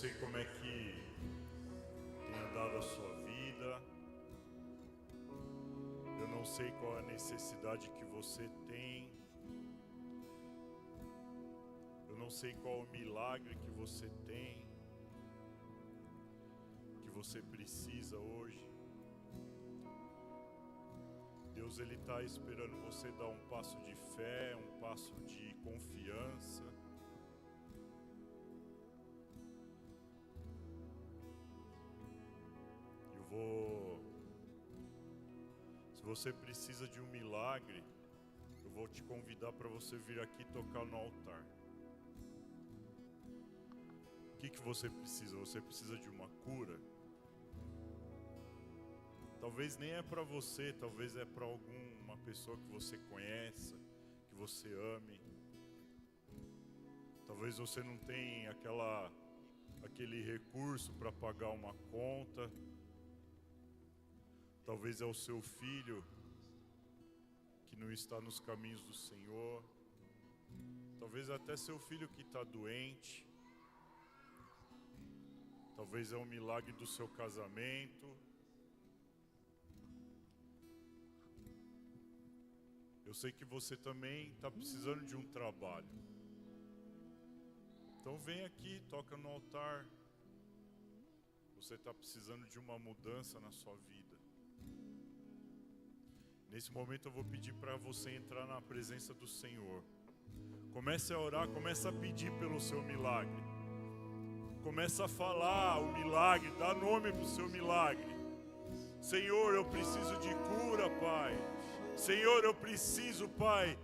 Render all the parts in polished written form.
sei como é que tem andado a sua vida. Eu não sei qual é a necessidade que você tem. Eu não sei qual o milagre que você tem, que você precisa hoje. Deus, Ele está esperando você dar um passo de fé, um passo de confiança. Se você precisa de um milagre, eu vou te convidar para você vir aqui tocar no altar. O que você precisa? Você precisa de uma cura? Talvez nem é para você, talvez é para alguma pessoa que você conheça, que você ame. Talvez você não tenha aquele recurso para pagar uma conta. Talvez é o seu filho que não está nos caminhos do Senhor. Talvez até seu filho que está doente. Talvez é um milagre do seu casamento. Eu sei que você também está precisando de um trabalho. Então vem aqui, toca no altar. Você está precisando de uma mudança na sua vida. Nesse momento eu vou pedir para você entrar na presença do Senhor. Comece a orar, comece a pedir pelo seu milagre. Comece a falar o milagre, dá nome para o seu milagre. Senhor, eu preciso de cura, Pai. Senhor, eu preciso, Pai,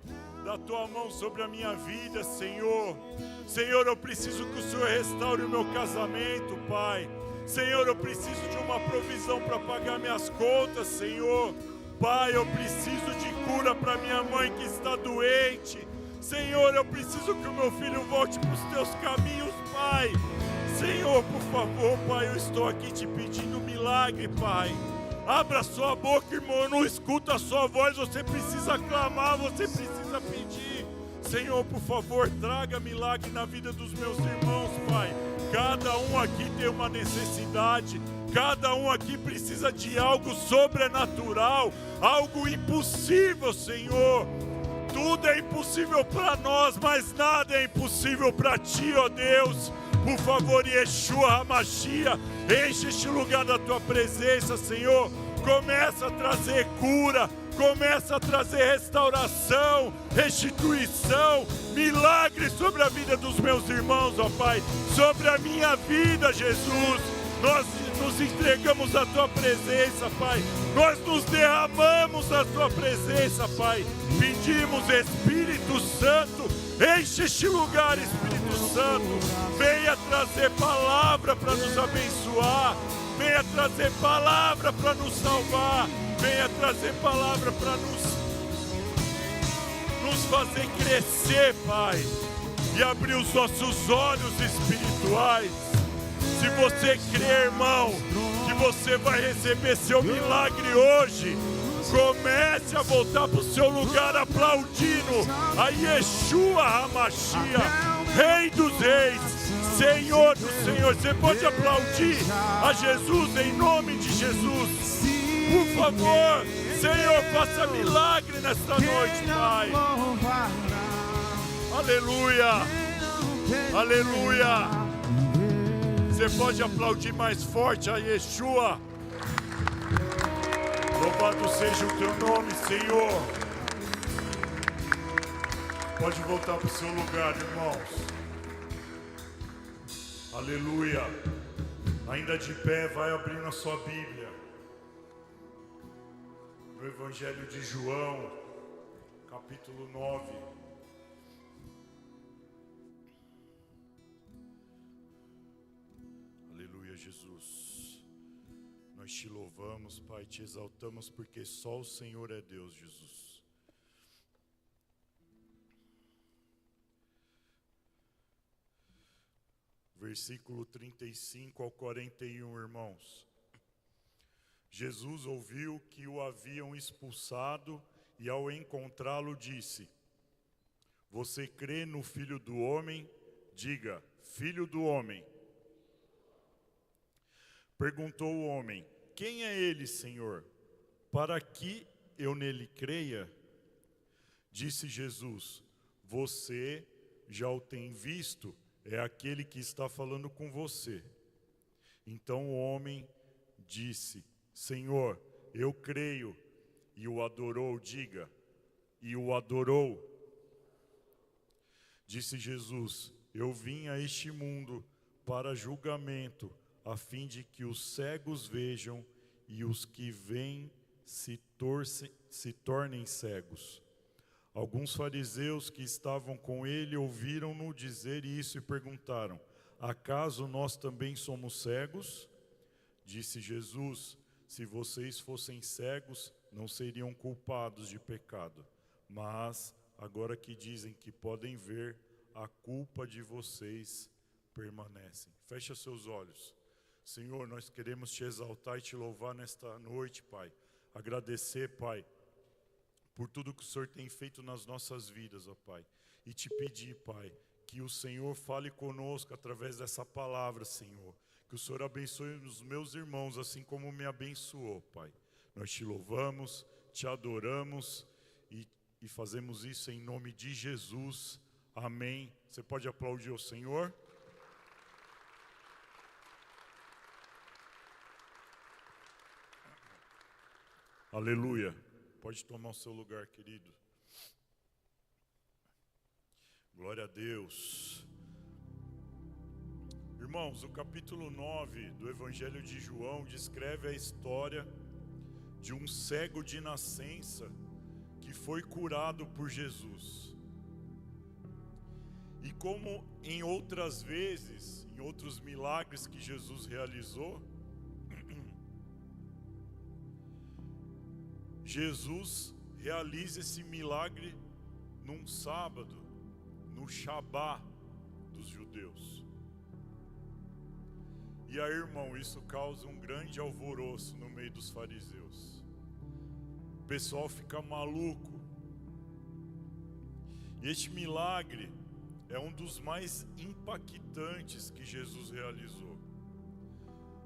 da Tua mão sobre a minha vida, Senhor. Senhor, eu preciso que o Senhor restaure o meu casamento, Pai. Senhor, eu preciso de uma provisão para pagar minhas contas, Senhor. Pai, eu preciso de cura para minha mãe que está doente. Senhor, eu preciso que o meu filho volte para os Teus caminhos, Pai. Senhor, por favor, Pai, eu estou aqui te pedindo um milagre, Pai. Abra sua boca, irmão, eu não escuto a sua voz, você precisa clamar, você precisa pedir. Senhor, por favor, traga milagre na vida dos meus irmãos, Pai. Cada um aqui tem uma necessidade, cada um aqui precisa de algo sobrenatural, algo impossível, Senhor. Tudo é impossível para nós, mas nada é impossível para Ti, ó Deus. Por favor, Yeshua HaMashiach, enche este lugar da Tua presença, Senhor. Começa a trazer cura, começa a trazer restauração, restituição, milagres sobre a vida dos meus irmãos, ó Pai. Sobre a minha vida, Jesus. Nós nos entregamos à Tua presença, Pai. Nós nos derramamos na Tua presença, Pai. Pedimos, Espírito Santo, enche este lugar, Espírito Santo. Venha trazer palavra para nos abençoar. Venha trazer palavra para nos salvar. Venha trazer palavra para nos fazer crescer, Pai. E abrir os nossos olhos espirituais. Se você crê, irmão, que você vai receber seu milagre hoje, comece a voltar para o seu lugar aplaudindo a Yeshua HaMashiach, Rei dos Reis, Senhor dos Senhores. Você pode aplaudir a Jesus em nome de Jesus. Por favor, Senhor, faça milagre nesta noite, Pai. Aleluia, aleluia. Você pode aplaudir mais forte a Yeshua. Louvado seja o Teu nome, Senhor. Pode voltar para o seu lugar, irmãos. Aleluia. Ainda de pé, vai abrindo a sua Bíblia. No Evangelho de João, capítulo 9. Jesus, nós Te louvamos, Pai, Te exaltamos, porque só o Senhor é Deus, Jesus. Versículo 35 ao 41, irmãos. Jesus ouviu que o haviam expulsado e ao encontrá-lo disse: Você crê no Filho do Homem? Diga, Filho do Homem. Perguntou o homem: quem é ele, Senhor, para que eu nele creia? Disse Jesus: você já o tem visto, é aquele que está falando com você. Então o homem disse: Senhor, eu creio. E o adorou, diga, e o adorou. Disse Jesus: eu vim a este mundo para julgamento, a fim de que os cegos vejam e os que veem se tornem cegos. Alguns fariseus que estavam com ele ouviram-no dizer isso e perguntaram: acaso nós também somos cegos? Disse Jesus: se vocês fossem cegos, não seriam culpados de pecado. Mas, agora que dizem que podem ver, a culpa de vocês permanece. Fecha seus olhos. Senhor, nós queremos te exaltar e te louvar nesta noite, Pai. Agradecer, Pai, por tudo que o Senhor tem feito nas nossas vidas, ó Pai. E te pedir, Pai, que o Senhor fale conosco através dessa palavra, Senhor. Que o Senhor abençoe os meus irmãos, assim como me abençoou, Pai. Nós te louvamos, te adoramos e fazemos isso em nome de Jesus. Amém. Você pode aplaudir o Senhor? Aleluia. Pode tomar o seu lugar, querido. Glória a Deus. Irmãos, o capítulo 9 do Evangelho de João descreve a história de um cego de nascença que foi curado por Jesus. E como em outras vezes, em outros milagres que Jesus realizou, Jesus realiza esse milagre num sábado, no Shabá dos judeus. E aí, irmão, isso causa um grande alvoroço no meio dos fariseus. O pessoal fica maluco. E este milagre é um dos mais impactantes que Jesus realizou.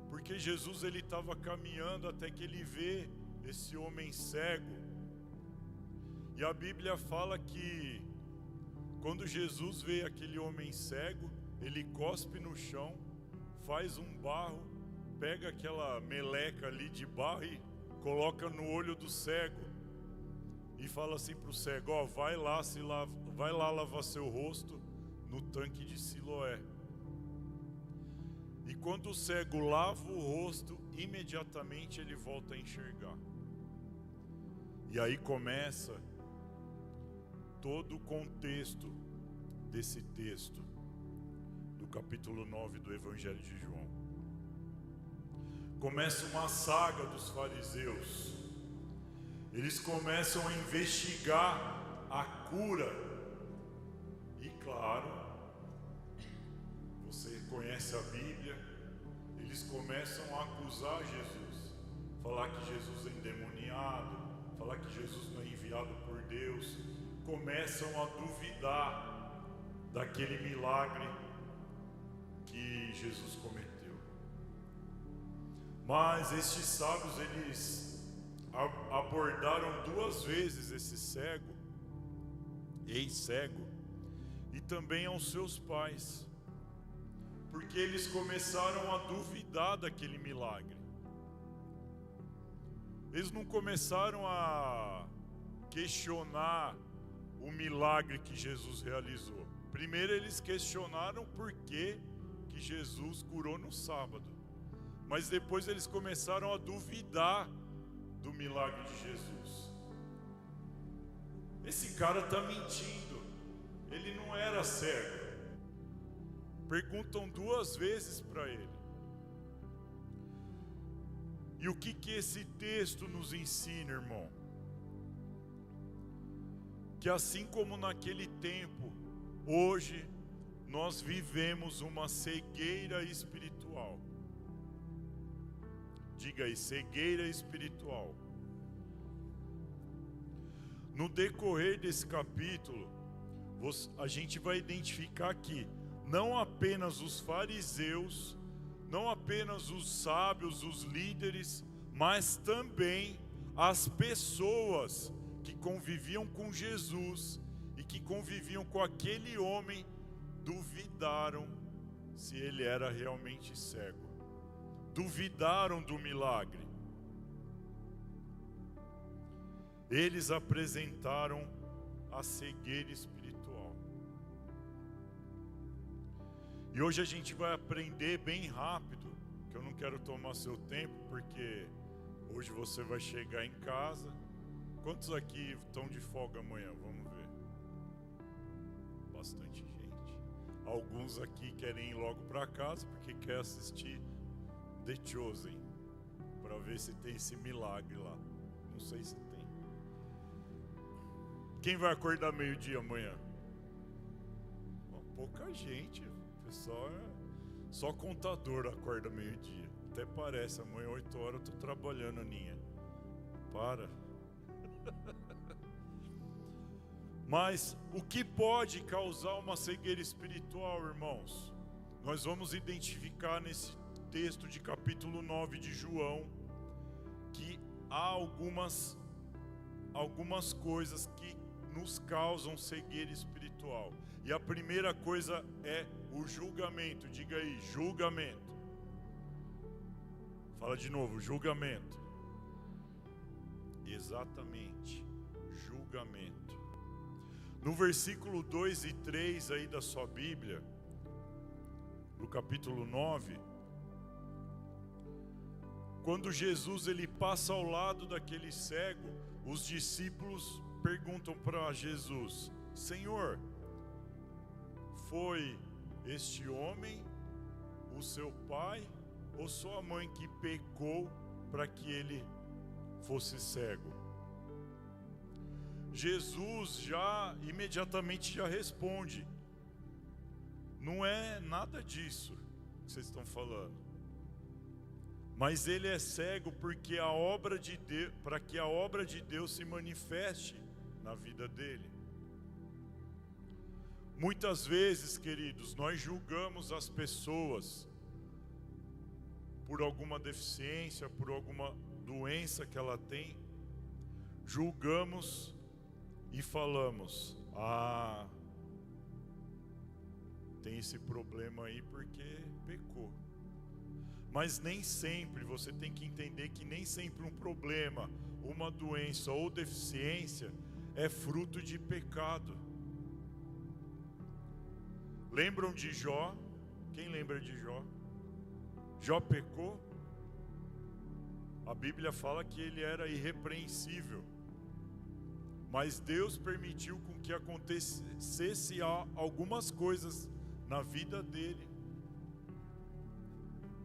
Porque Jesus ele estava caminhando até que ele vê esse homem cego. E a Bíblia fala que quando Jesus vê aquele homem cego, ele cospe no chão, faz um barro, pega aquela meleca ali de barro e coloca no olho do cego. E fala assim para o cego: ó, vai lá lavar seu rosto no tanque de Siloé. E quando o cego lava o rosto, imediatamente ele volta a enxergar. E aí começa todo o contexto desse texto do capítulo 9 do Evangelho de João. Começa uma saga dos fariseus. Eles começam a investigar a cura. E claro, você conhece a Bíblia, eles começam a acusar Jesus, falar que Jesus é endemoniado, falar que Jesus não é enviado por Deus. Começam a duvidar daquele milagre que Jesus cometeu. Mas estes sábios, eles abordaram 2 vezes esse cego, ex-cego, e também aos seus pais, porque eles começaram a duvidar daquele milagre. Eles não começaram a questionar o milagre que Jesus realizou. Primeiro eles questionaram por que Jesus curou no sábado. Mas depois eles começaram a duvidar do milagre de Jesus. Esse cara está mentindo. Ele não era cego. Perguntam 2 vezes para ele. E o que esse texto nos ensina, irmão? Que assim como naquele tempo, hoje nós vivemos uma cegueira espiritual. Diga aí, cegueira espiritual. No decorrer desse capítulo, a gente vai identificar que não apenas os fariseus não apenas os sábios, os líderes, mas também as pessoas que conviviam com Jesus e que conviviam com aquele homem, duvidaram se ele era realmente cego. Duvidaram do milagre. Eles apresentaram a cegueira espiritual. E hoje a gente vai aprender bem rápido, que eu não quero tomar seu tempo, porque hoje você vai chegar em casa. Quantos aqui estão de folga amanhã? Vamos ver. Bastante gente. Alguns aqui querem ir logo para casa porque quer assistir The Chosen, para ver se tem esse milagre lá. Não sei se tem. Quem vai acordar meio-dia amanhã? Pouca gente. O pessoal só contador acorda meio-dia. Até parece, amanhã 8 horas eu estou trabalhando, Aninha. Para. Mas o que pode causar uma cegueira espiritual, irmãos? Nós vamos identificar nesse texto de capítulo 9 de João que há algumas coisas que nos causam cegueira espiritual. E a primeira coisa é o julgamento. Diga aí, julgamento. Fala de novo, julgamento. Exatamente, julgamento. No versículo 2 e 3 aí da sua Bíblia, no capítulo 9, quando Jesus ele passa ao lado daquele cego, os discípulos perguntam para Jesus: Senhor, foi este homem o seu pai ou sua mãe que pecou para que ele fosse cego? Jesus já imediatamente já responde: não é nada disso que vocês estão falando. Mas ele é cego porque a obra de Deus, para que a obra de Deus se manifeste na vida dele. Muitas vezes, queridos, nós julgamos as pessoas por alguma deficiência, por alguma doença que ela tem. Julgamos e falamos: ah, tem esse problema aí porque pecou. Mas nem sempre, você tem que entender que nem sempre um problema, uma doença ou deficiência é fruto de pecado. Lembram de Jó? Quem lembra de Jó? Jó pecou? A Bíblia fala que ele era irrepreensível. Mas Deus permitiu com que acontecesse algumas coisas na vida dele,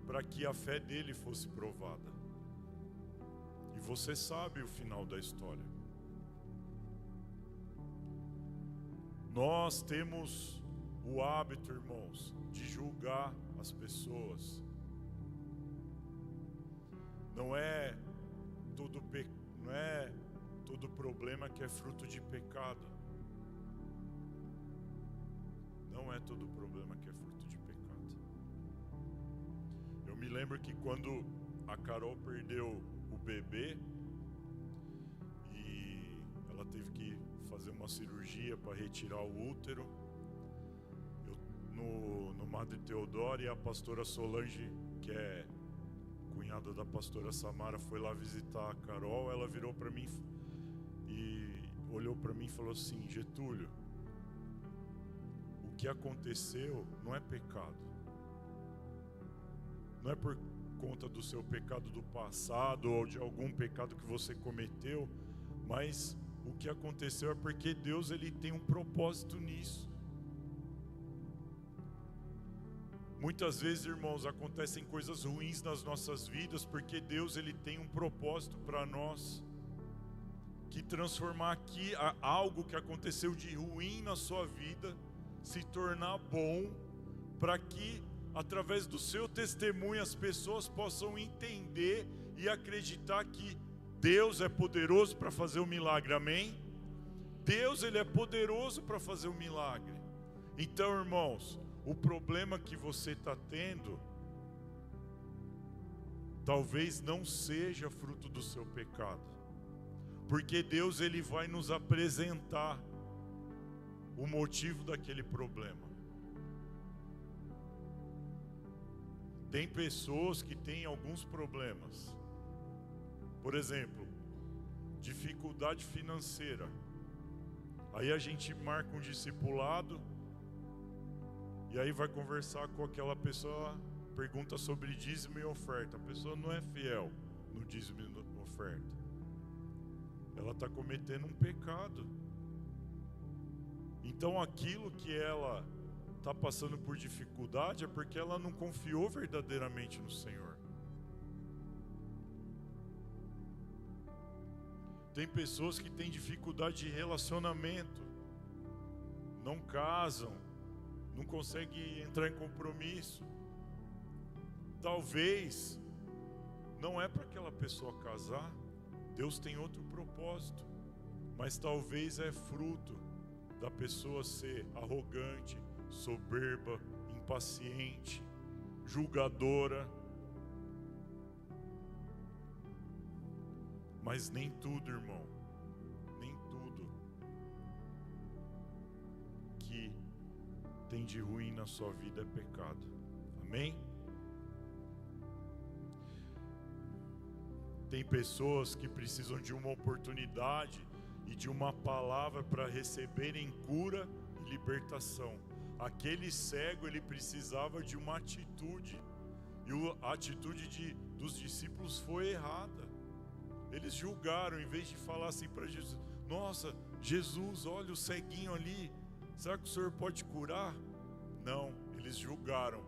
para que a fé dele fosse provada. E você sabe o final da história. Nós temos o hábito, irmãos, de julgar as pessoas. Não é todo problema que é fruto de pecado. Não é todo problema que é fruto de pecado. Eu me lembro que quando a Carol perdeu o bebê e ela teve que fazer uma cirurgia para retirar o útero, no Madre Teodoro, e a pastora Solange, que é cunhada da pastora Samara, foi lá visitar a Carol. Ela virou para mim e olhou para mim e falou assim: Getúlio, o que aconteceu não é pecado. Não é por conta do seu pecado do passado ou de algum pecado que você cometeu, mas o que aconteceu é porque Deus ele tem um propósito nisso. Muitas vezes, irmãos, acontecem coisas ruins nas nossas vidas porque Deus ele tem um propósito para nós, que transformar aqui algo que aconteceu de ruim na sua vida se tornar bom, para que através do seu testemunho as pessoas possam entender e acreditar que Deus é poderoso para fazer o milagre. Amém? Deus ele é poderoso para fazer o milagre. Então, irmãos, o problema que você está tendo talvez não seja fruto do seu pecado. Porque Deus, Ele vai nos apresentar o motivo daquele problema. Tem pessoas que têm alguns problemas. Por exemplo, dificuldade financeira. Aí a gente marca um discipulado e aí vai conversar com aquela pessoa, pergunta sobre dízimo e oferta. A pessoa não é fiel no dízimo e na oferta. Ela está cometendo um pecado. Então aquilo que ela está passando por dificuldade é porque ela não confiou verdadeiramente no Senhor. Tem pessoas que têm dificuldade de relacionamento, não casam, não conseguem entrar em compromisso. Talvez não é para aquela pessoa casar, Deus tem outro propósito, mas talvez é fruto da pessoa ser arrogante, soberba, impaciente, julgadora. Mas nem tudo, irmão, nem tudo que tem de ruim na sua vida é pecado. Amém? Tem pessoas que precisam de uma oportunidade e de uma palavra para receberem cura e libertação. Aquele cego, ele precisava de uma atitude, e a atitude dos discípulos foi errada. Eles julgaram, em vez de falar assim para Jesus: nossa, Jesus, olha o ceguinho ali, será que o Senhor pode curar? Não, eles julgaram.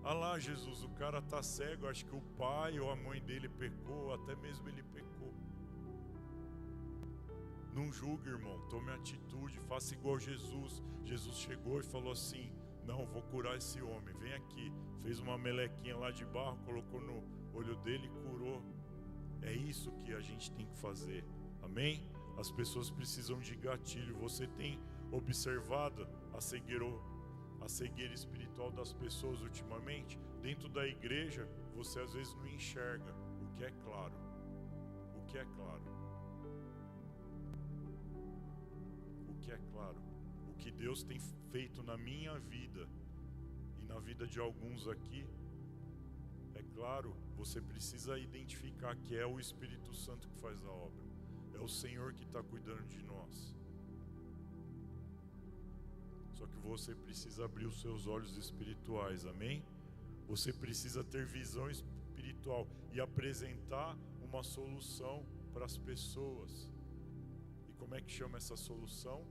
Ah lá, Jesus, o cara está cego, acho que o pai ou a mãe dele pecou, até mesmo ele pecou. Não julgue, irmão, tome atitude, faça igual Jesus. Jesus chegou e falou assim: não, vou curar esse homem, vem aqui. Fez uma melequinha lá de barro, colocou no olho dele e curou. É isso que a gente tem que fazer, amém? As pessoas precisam de gatilho. Você tem observado a cegueira espiritual das pessoas ultimamente? Dentro da igreja, você às vezes não enxerga o que é claro. O que é claro. O que é claro. O que Deus tem feito na minha vida e na vida de alguns aqui. É claro, você precisa identificar que é o Espírito Santo que faz a obra. É o Senhor que está cuidando de nós. Só que você precisa abrir os seus olhos espirituais, amém? Você precisa ter visão espiritual e apresentar uma solução para as pessoas. E como é que chama essa solução?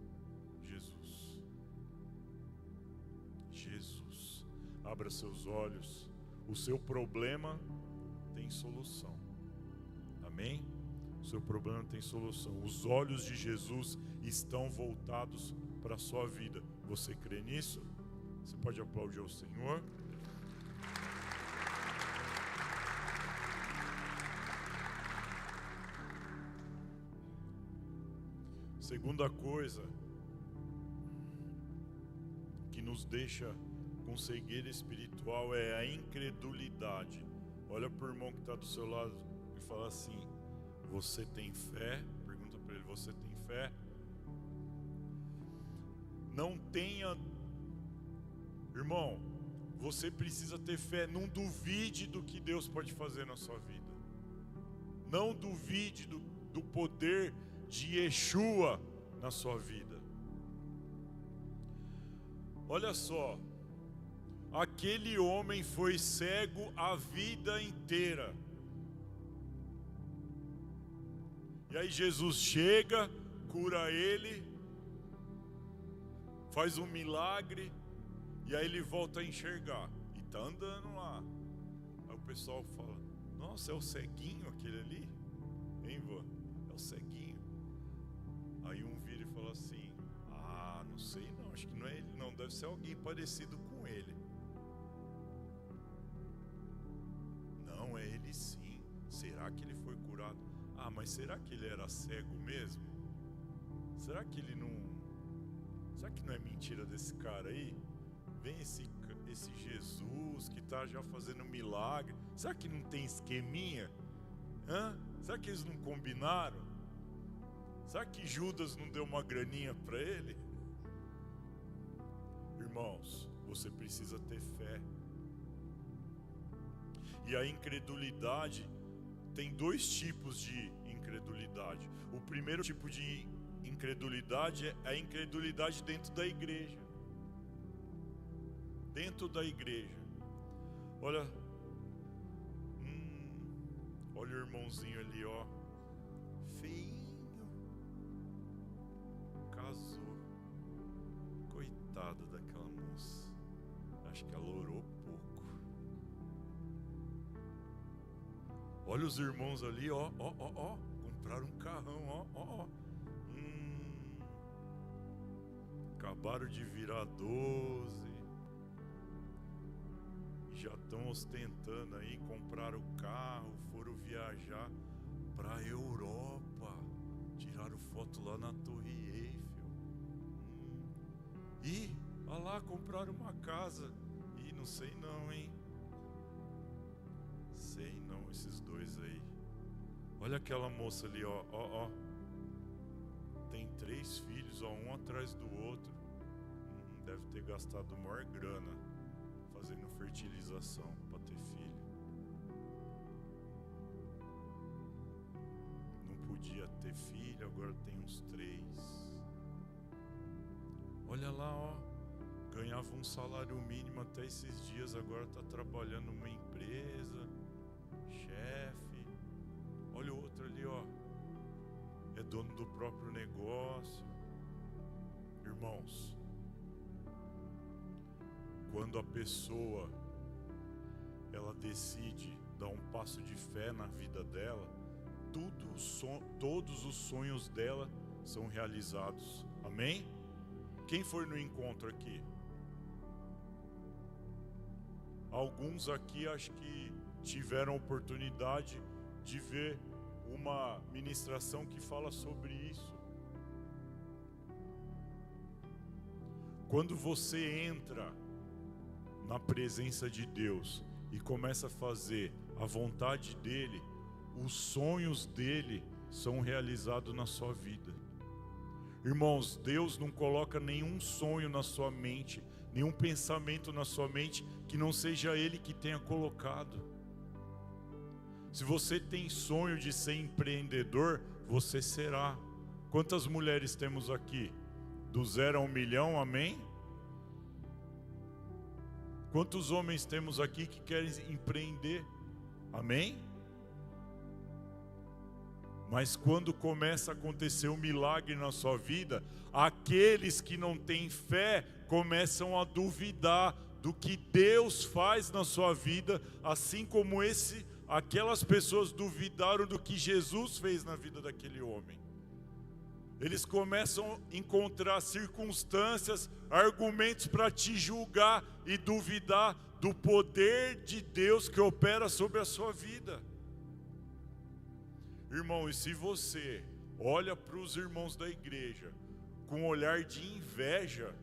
Jesus. Jesus. Abra seus olhos. O seu problema tem solução. Amém? O seu problema tem solução. Os olhos de Jesus estão voltados para a sua vida. Você crê nisso? Você pode aplaudir ao Senhor. Segunda coisa que nos deixa com cegueira espiritual é a incredulidade. Olha para o irmão que está do seu lado e fala assim: você tem fé? Pergunta para ele: você tem fé? Não tenha, irmão, você precisa ter fé. Não duvide do que Deus pode fazer na sua vida. Não duvide do poder de Yeshua na sua vida. Olha só, aquele homem foi cego a vida inteira. E aí Jesus chega, cura ele, faz um milagre, e aí ele volta a enxergar. E está andando lá. Aí o pessoal fala: nossa, é o ceguinho aquele ali? Hein, vô? É o ceguinho. Aí um vira e fala assim: ah, não sei não, acho que não é ele não, deve ser alguém parecido com ele. Não, é ele sim. Será que ele foi curado? Ah, mas será que ele era cego mesmo? Será que ele não... Será que não é mentira desse cara aí? Vem esse Jesus que está já fazendo milagre. Será que não tem esqueminha? Será que eles não combinaram? Será que Judas não deu uma graninha para ele? Irmãos, você precisa ter fé. E a incredulidade, tem dois tipos de incredulidade. O primeiro tipo de incredulidade é a incredulidade dentro da igreja. Dentro da igreja. Olha o irmãozinho ali, ó. Feinho. Casou. Coitada daquela moça. Acho que ela orou pouco. Olha os irmãos ali, ó. Compraram um carrão, ó. Acabaram de virar 12. Já estão ostentando aí, compraram o carro, foram viajar para a Europa, tiraram foto lá na Torre Eiffel. E, olha lá, compraram uma casa. E não sei não, hein? Sei não, esses dois aí. Olha aquela moça ali, ó. Tem 3 filhos, ó, um atrás do outro. Deve ter gastado maior grana fazendo fertilização para ter filho. Não podia ter filho, agora tem uns 3. Olha lá, ó. Ganhava um salário mínimo até esses dias, agora está trabalhando numa empresa, chefe. Olha o outro ali, ó. É dono do próprio negócio. Irmãos, quando a pessoa ela decide dar um passo de fé na vida dela, todos os sonhos dela são realizados. Amém? Quem foi no encontro aqui? Alguns aqui acho que tiveram a oportunidade de ver uma ministração que fala sobre isso. Quando você entra na presença de Deus e começa a fazer a vontade dele, os sonhos dele são realizados na sua vida. Irmãos, Deus não coloca nenhum sonho na sua mente, nenhum pensamento na sua mente que não seja Ele que tenha colocado. Se você tem sonho de ser empreendedor, você será. Quantas mulheres temos aqui? Do 0 a 1 milhão, amém? Quantos homens temos aqui que querem empreender? Amém? Mas quando começa a acontecer um milagre na sua vida, aqueles que não têm fé começam a duvidar do que Deus faz na sua vida, assim como aquelas pessoas duvidaram do que Jesus fez na vida daquele homem. Eles começam a encontrar circunstâncias, argumentos para te julgar e duvidar do poder de Deus que opera sobre a sua vida. Irmão, e se você olha para os irmãos da igreja com um olhar de inveja,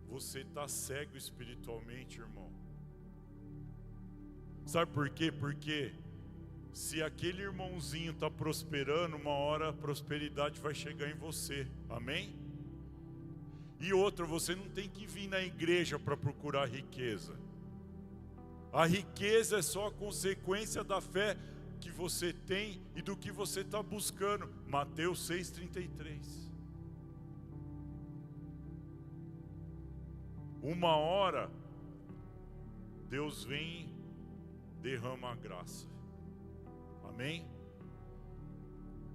você está cego espiritualmente, irmão. Sabe por quê? Porque se aquele irmãozinho está prosperando, uma hora a prosperidade vai chegar em você. Amém? E outra, você não tem que vir na igreja para procurar riqueza. A riqueza é só a consequência da fé que você tem e do que você está buscando. Mateus 6,33. Uma hora Deus vem e derrama a graça. Amém?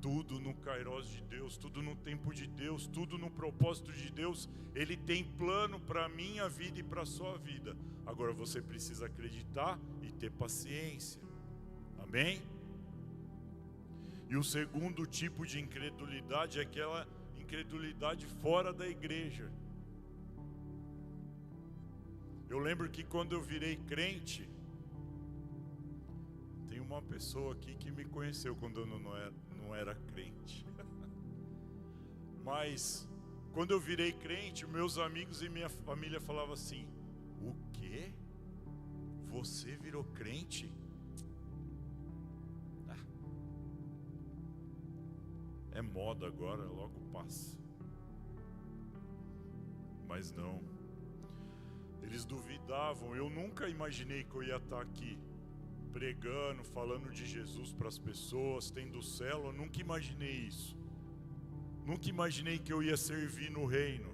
Tudo no kairos de Deus, tudo no tempo de Deus, tudo no propósito de Deus. Ele tem plano para a minha vida e para a sua vida. Agora você precisa acreditar e ter paciência. Amém? E o segundo tipo de incredulidade é aquela incredulidade fora da igreja. Eu lembro que quando eu virei crente, tem uma pessoa aqui que me conheceu quando eu não era crente. Mas quando eu virei crente, meus amigos e minha família falavam assim: o quê? Você virou crente? É moda agora, logo passa. Mas não. Eles duvidavam. Eu nunca imaginei que eu ia estar aqui pregando, falando de Jesus para as pessoas, tendo célula. Eu nunca imaginei isso. Nunca imaginei que eu ia servir no reino.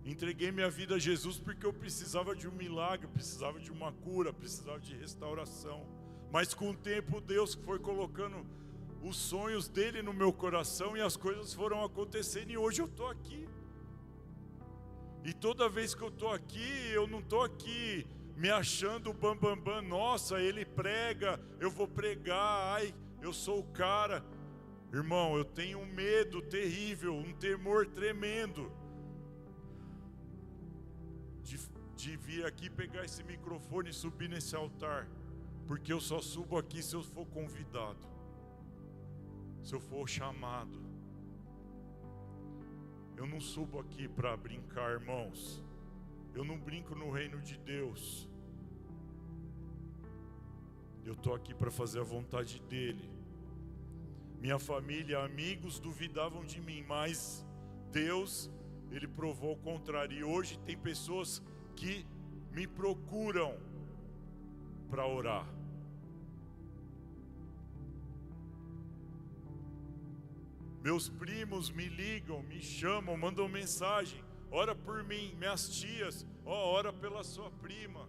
Entreguei minha vida a Jesus porque eu precisava de um milagre, precisava de uma cura, precisava de restauração. Mas com o tempo Deus foi colocando os sonhos dele no meu coração e as coisas foram acontecendo e hoje eu estou aqui. E toda vez que eu estou aqui, eu não estou aqui me achando bam. Nossa, ele prega, eu vou pregar, ai, eu sou o cara. Irmão, eu tenho um medo terrível, um temor tremendo de vir aqui pegar esse microfone e subir nesse altar, porque eu só subo aqui se eu for convidado, se eu for chamado. Eu não subo aqui para brincar, irmãos. Eu não brinco no reino de Deus. Eu estou aqui para fazer a vontade dele. Minha família, amigos duvidavam de mim, mas Deus, ele provou o contrário. E hoje tem pessoas que me procuram para orar. Meus primos me ligam, me chamam, mandam mensagem. Ora por mim, minhas tias, ora pela sua prima.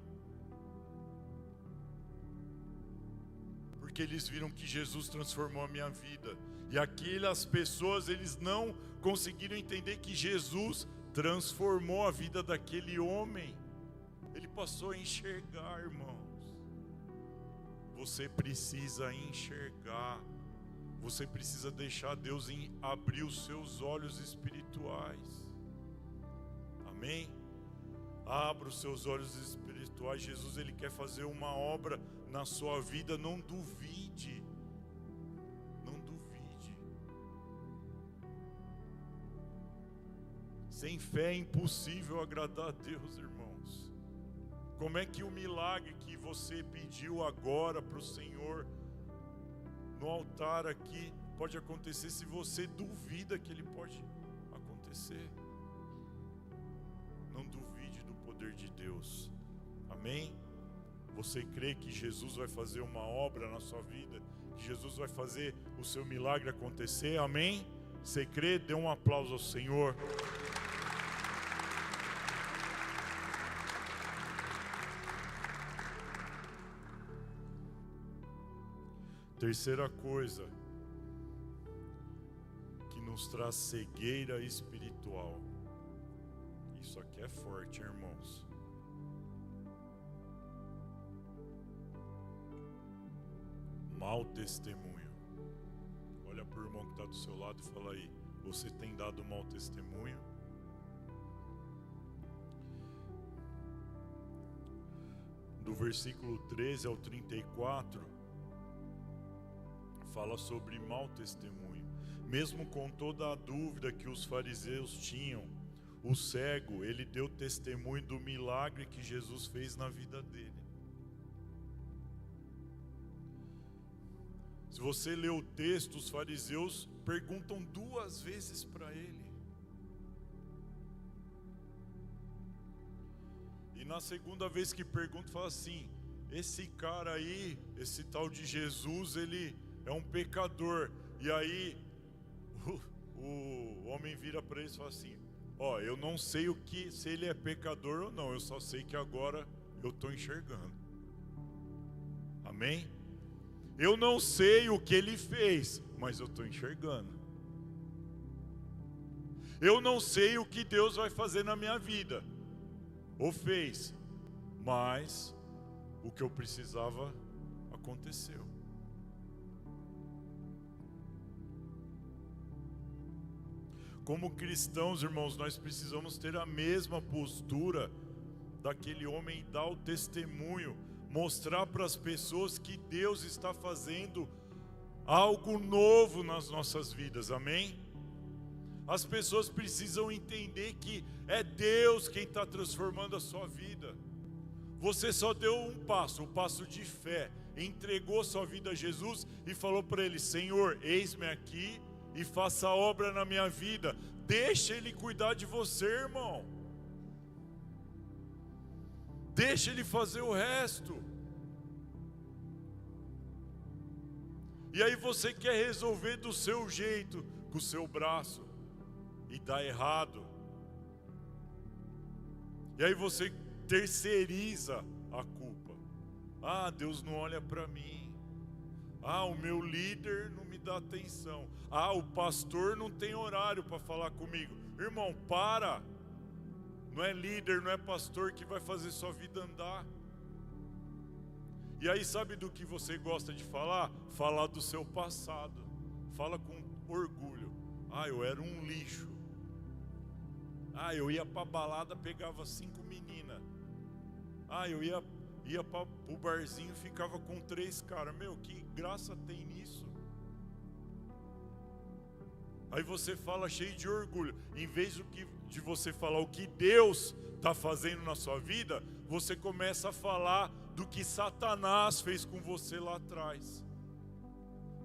Porque eles viram que Jesus transformou a minha vida. E aquelas pessoas, eles não conseguiram entender que Jesus transformou a vida daquele homem. Ele passou a enxergar, irmãos. Você precisa enxergar. Você precisa deixar Deus abrir os seus olhos espirituais. Amém? Abra os seus olhos espirituais. Jesus, ele quer fazer uma obra na sua vida. Não duvide. Não duvide. Sem fé é impossível agradar a Deus, irmãos. Como é que o milagre que você pediu agora para o Senhor no altar aqui pode acontecer se você duvida que ele pode acontecer? Não duvide do poder de Deus. Amém? Você crê que Jesus vai fazer uma obra na sua vida? Que Jesus vai fazer o seu milagre acontecer? Amém? Você crê? Dê um aplauso ao Senhor. Terceira coisa que nos traz cegueira espiritual. Isso aqui é forte, irmãos. Mau testemunho. Olha para o irmão que está do seu lado e fala aí: você tem dado mau testemunho? Do versículo 13 ao 34 fala sobre mau testemunho. Mesmo com toda a dúvida que os fariseus tinham, o cego, ele deu testemunho do milagre que Jesus fez na vida dele. Se você ler o texto, os fariseus perguntam 2 vezes para ele. E na segunda vez que perguntam, fala assim: esse cara aí, esse tal de Jesus, ele é um pecador. E aí o homem vira para eles e fala assim: eu não sei se ele é pecador ou não, eu só sei que agora eu estou enxergando. Amém? Eu não sei o que ele fez, mas eu estou enxergando. Eu não sei o que Deus vai fazer na minha vida, ou fez, mas o que eu precisava aconteceu. Como cristãos, irmãos, nós precisamos ter a mesma postura daquele homem e dar o testemunho, mostrar para as pessoas que Deus está fazendo algo novo nas nossas vidas, amém? As pessoas precisam entender que é Deus quem está transformando a sua vida. Você só deu um passo, o passo de fé, entregou sua vida a Jesus e falou para ele: Senhor, eis-me aqui, e faça obra na minha vida. Deixa Ele cuidar de você, irmão. Deixa Ele fazer o resto. E aí você quer resolver do seu jeito, com o seu braço, e dá errado. E aí você terceiriza a culpa. Ah, Deus não olha para mim. Ah, o meu líder não me dá atenção. Ah, o pastor não tem horário para falar comigo. Irmão, para. Não é líder, não é pastor que vai fazer sua vida andar. E aí sabe do que você gosta de falar? Falar do seu passado. Fala com orgulho. Ah, eu era um lixo. Ah, eu ia pra balada, pegava 5 meninas. Ah, eu ia pro barzinho e ficava com 3 caras. Meu, que graça tem nisso? Aí você fala cheio de orgulho. Em vez de você falar o que Deus está fazendo na sua vida, você começa a falar do que Satanás fez com você lá atrás,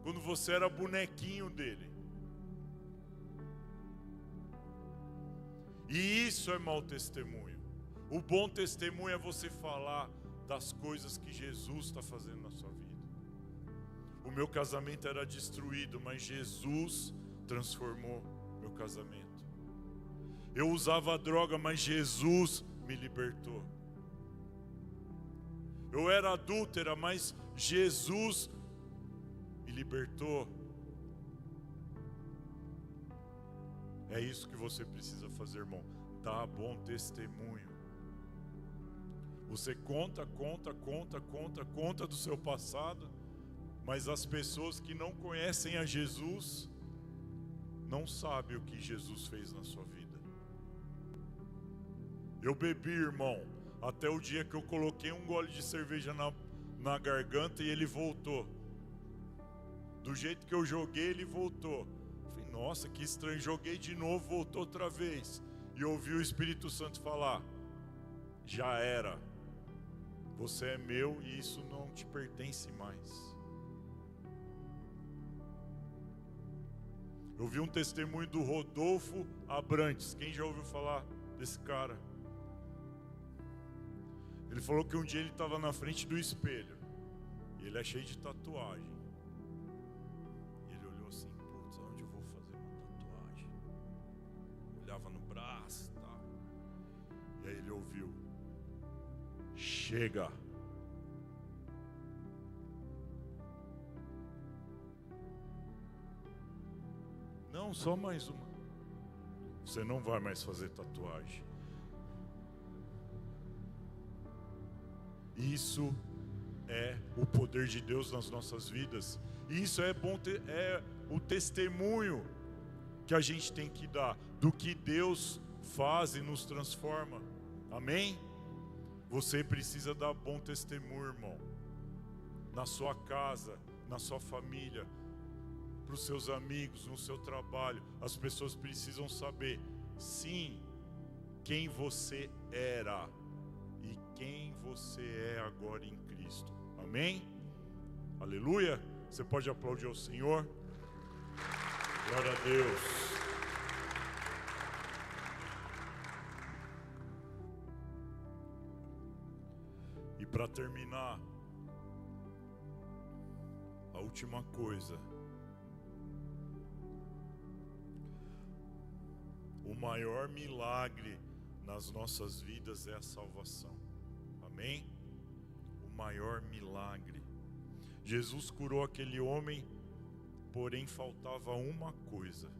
quando você era bonequinho dele. E isso é mau testemunho. O bom testemunho é você falar das coisas que Jesus está fazendo na sua vida. O meu casamento era destruído, mas Jesus transformou meu casamento. Eu usava droga, mas Jesus me libertou. Eu era adúltera, mas Jesus me libertou. É isso que você precisa fazer, irmão. Dá bom testemunho. Você conta do seu passado, mas as pessoas que não conhecem a Jesus não sabem o que Jesus fez na sua vida. Eu bebi, irmão, até o dia que eu coloquei um gole de cerveja na garganta e ele voltou. Do jeito que eu joguei, ele voltou. Falei, nossa, que estranho, joguei de novo, voltou outra vez. E eu ouvi o Espírito Santo falar, já era. Você é meu e isso não te pertence mais. Eu vi um testemunho do Rodolfo Abrantes. Quem já ouviu falar desse cara? Ele falou que um dia ele estava na frente do espelho. E ele é cheio de tatuagem. E ele olhou assim, putz, onde eu vou fazer uma tatuagem? Olhava no braço e tal. E aí ele ouviu, chega. Não, só mais uma. Você não vai mais fazer tatuagem. Isso é o poder de Deus nas nossas vidas. Isso é o testemunho que a gente tem que dar do que Deus faz e nos transforma. Amém? Você precisa dar bom testemunho, irmão. Na sua casa, na sua família, para os seus amigos, no seu trabalho. As pessoas precisam saber, sim, quem você era e quem você é agora em Cristo. Amém? Aleluia! Você pode aplaudir ao Senhor? Glória a Deus! E para terminar, a última coisa. O maior milagre nas nossas vidas é a salvação. Amém? O maior milagre. Jesus curou aquele homem, porém faltava uma coisa.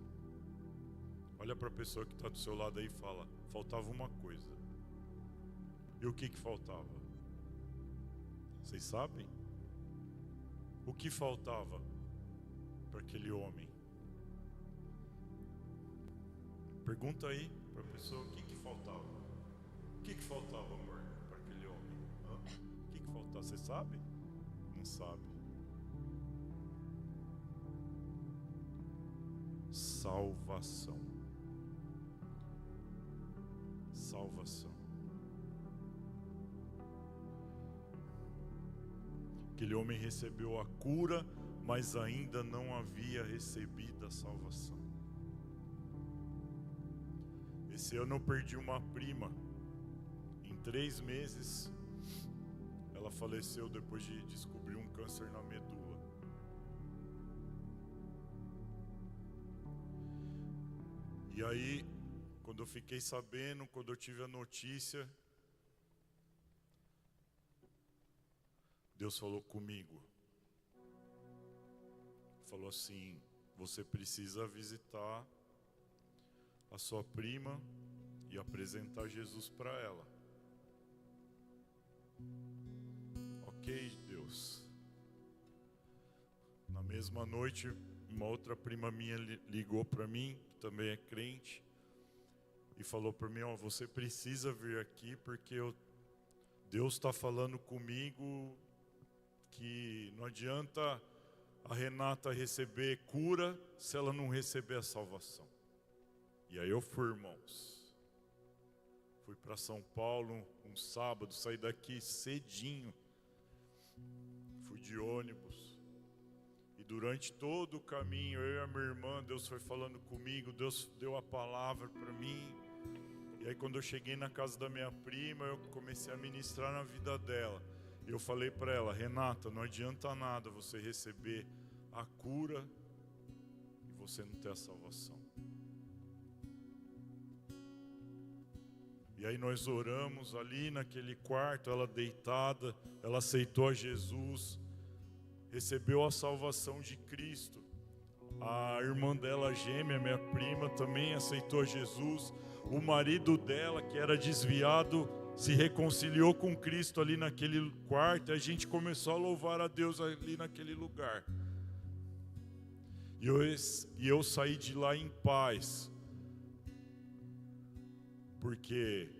Olha para a pessoa que está do seu lado aí e fala, faltava uma coisa. E o que faltava? Vocês sabem? O que faltava para aquele homem? Pergunta aí para a pessoa o que faltava. O que faltava, amor, para aquele homem? O que faltava? Você sabe? Não sabe. Salvação. Salvação. Aquele homem recebeu a cura, mas ainda não havia recebido a salvação. Esse ano eu perdi uma prima. Em 3 meses, ela faleceu depois de descobrir um câncer na medula. E aí, quando eu fiquei sabendo, quando eu tive a notícia, Deus falou comigo. Falou assim: você precisa visitar a sua prima e apresentar Jesus para ela. Ok, Deus. Na mesma noite, uma outra prima minha ligou para mim, que também é crente, e falou para mim: você precisa vir aqui porque Deus está falando comigo que não adianta a Renata receber cura se ela não receber a salvação. E aí eu fui, irmãos. Fui para São Paulo um sábado, saí daqui cedinho. Fui de ônibus. E durante todo o caminho, eu e a minha irmã, Deus foi falando comigo, Deus deu a palavra para mim. E aí quando eu cheguei na casa da minha prima, eu comecei a ministrar na vida dela. Eu falei para ela: Renata, não adianta nada você receber a cura e você não ter a salvação. E aí nós oramos ali naquele quarto, ela deitada, ela aceitou a Jesus, recebeu a salvação de Cristo. A irmã dela gêmea, minha prima, também aceitou a Jesus. O marido dela, que era desviado, se reconciliou com Cristo ali naquele quarto, e a gente começou a louvar a Deus ali naquele lugar. E eu saí de lá em paz, porque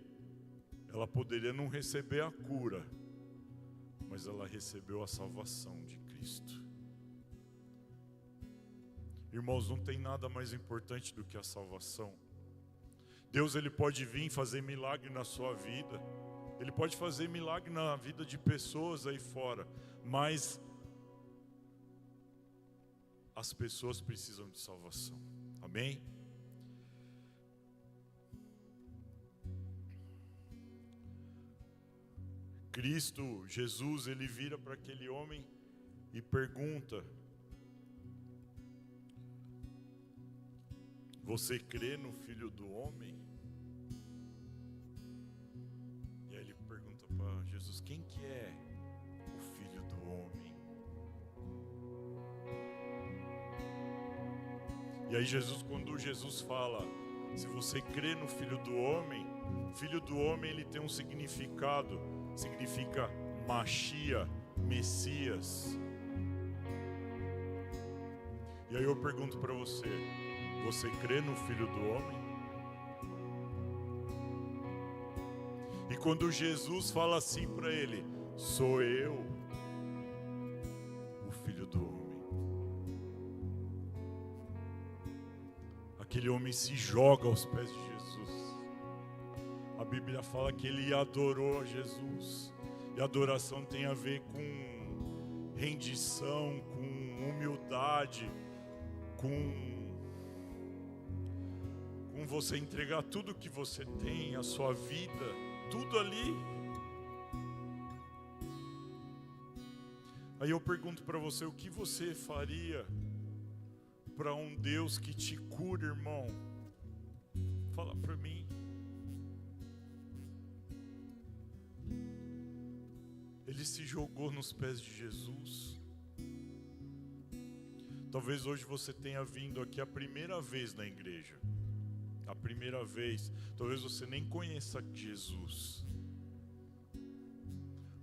ela poderia não receber a cura, mas ela recebeu a salvação de Cristo. Irmãos, não tem nada mais importante do que a salvação. Deus, Ele pode vir fazer milagre na sua vida. Ele pode fazer milagre na vida de pessoas aí fora. Mas as pessoas precisam de salvação. Amém? Cristo, Jesus, Ele vira para aquele homem e pergunta: você crê no Filho do Homem? E aí ele pergunta para Jesus: quem que é o Filho do Homem? E aí quando Jesus fala, se você crê no Filho do Homem ele tem um significado, significa Machia, Messias. E aí eu pergunto para você: você crê no Filho do Homem? E quando Jesus fala assim para ele: sou eu, o Filho do Homem, aquele homem se joga aos pés de Jesus. A Bíblia fala que ele adorou Jesus. E adoração tem a ver com rendição, com humildade, com você entregar tudo que você tem, a sua vida, tudo ali. Aí eu pergunto para você: o que você faria para um Deus que te cura, irmão? Fala para mim. Ele se jogou nos pés de Jesus. Talvez hoje você tenha vindo aqui a primeira vez na igreja. A primeira vez. Talvez você nem conheça Jesus.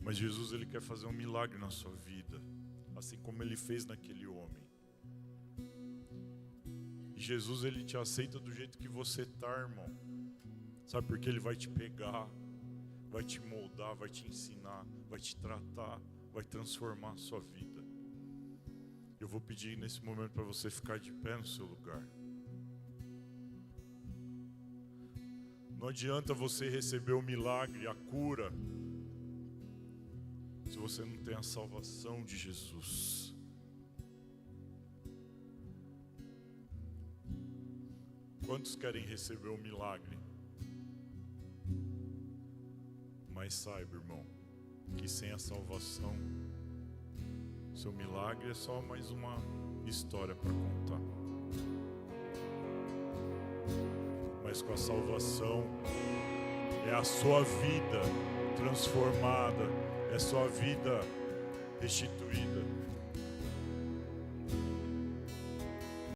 Mas Jesus, Ele quer fazer um milagre na sua vida, assim como Ele fez naquele homem. E Jesus, Ele te aceita do jeito que você está, irmão. Sabe por quê? Ele vai te pegar, vai te moldar, vai te ensinar, vai te tratar, vai transformar a sua vida. Eu vou pedir nesse momento para você ficar de pé no seu lugar. Não adianta você receber o milagre, a cura, se você não tem a salvação de Jesus. Quantos querem receber um milagre? Mas saiba, irmão, que sem a salvação, seu milagre é só mais uma história para contar. Mas com a salvação, é a sua vida transformada, é a sua vida restituída.